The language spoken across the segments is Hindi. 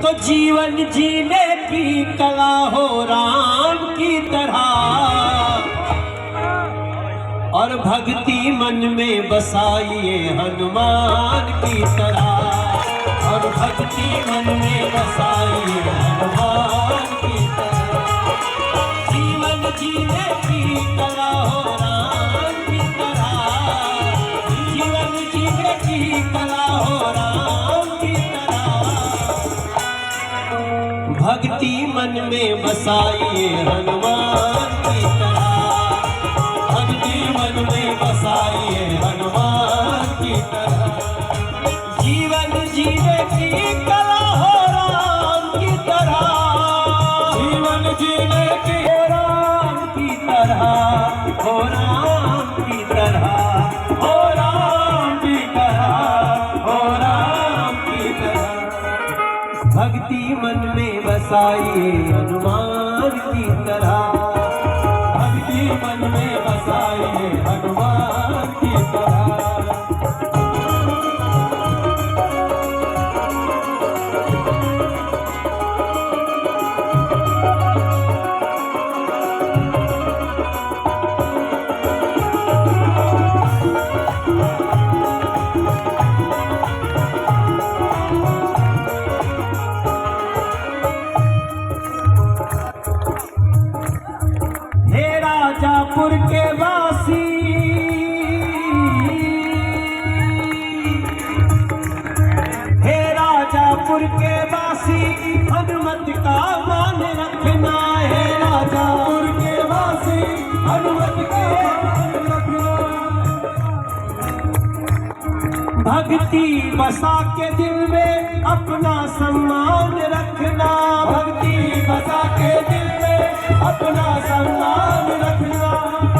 तो जीवन जीने की कला हो राम की तरह, और भक्ति मन में बसाइए हनुमान की तरह, और भक्ति मन में बसाइए हनुमान की तरह। जीवन जीने की कला हो राम की तरह, जीवन जीने की कला हो राम की तरह। भक्ति मन में बसाइए हनुमान की तरह, भक्ति मन में बसाइए हनुमान की तरह। जीवन जीने की कला हो राम की तरह, जीवन जीने की राम की तरह, हो राम की तरह, हो राम की तरह, हो राम की तरह। भक्ति मन में बसाइए हनुमान की तरह, भक्ति मन में बसाइए हनुमान की तरह। राजापुर के वासी, हे राजापुर के वासी, हनुमत का मान रखना है। राजापुर के वासी, हनुमत का मान रखना। भक्ति बसा के दिल में अपना सम्मान रखना, भक्ति बसा के दिल में अपना सम्मान रखना।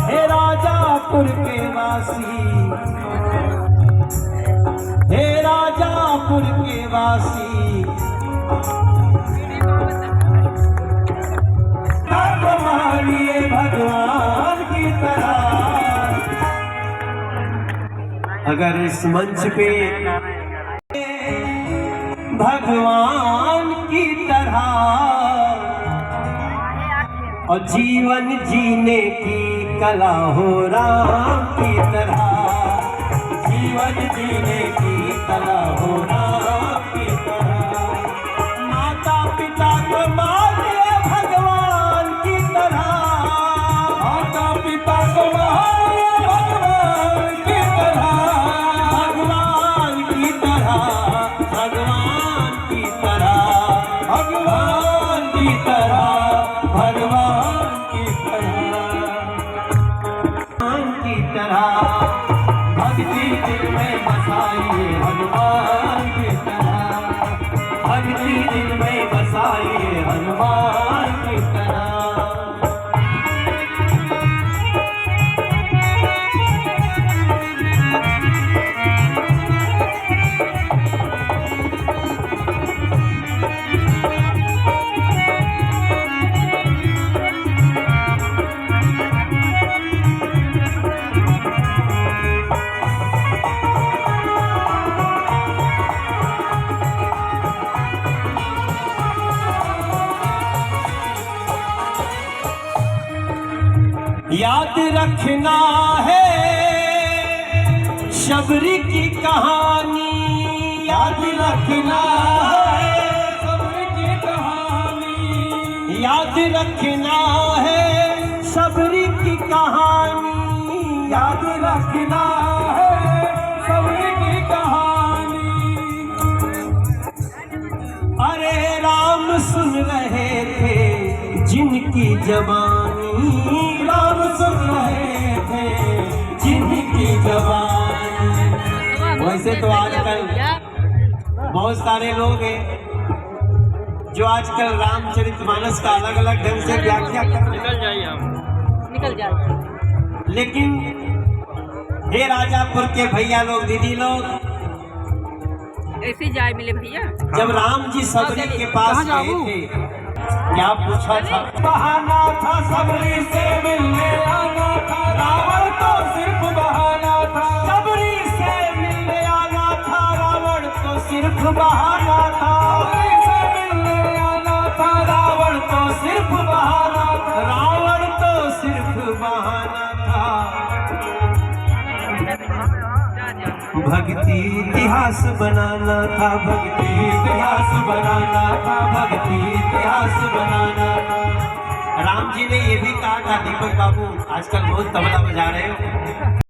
हे राजापुर के वासी, हे राजापुर के वासी, मारिए भगवान की तरह। अगर इस मंच पे भगवान की तरह और जीवन जीने की कला हो राम की तरह, जीवन जीने की कला हो राम की तरह। माता पिता को मानिए भगवान की तरह, माता पिता को मानिए भगवान की तरह, भगवान की तरह, भगवान की तरह, भगवान की तरह, भगवान की तरह। भक्ति दिल में बसाइए हनुमान की तरह, भक्ति दिल में बसाइए हनुमान की तरह। याद रखना है शबरी की कहानी, याद रखना है शबरी की कहानी, याद रखना है शबरी की कहानी, याद रखना है शबरी की कहानी। अरे राम सुन रहे थे जिनकी जवानी, राम सुन रहे थे जिनकी जवानी। वैसे तो आजकल बहुत सारे लोग हैं जो आजकल रामचरितमानस का अलग अलग ढंग से व्याख्या कर रहे हैं, निकल जाए। लेकिन हे राजापुर के भैया लोग, दीदी लोग, ऐसे जाए मिले भैया। जब राम जी सबरी के पास गए थे, क्या पूछा था? बहाना था सबरी से मिलने आना था, रावण तो सिर्फ बहाना था। सबरी से मिलने आना था, रावण तो सिर्फ बहाना था। सबरी से भक्ति इतिहास बनाना था, भक्ति इतिहास बनाना था, भक्ति इतिहास बनाना था। राम जी ने ये भी कहा था, दीपक बाबू आजकल बहुत तबला बजा रहे हो,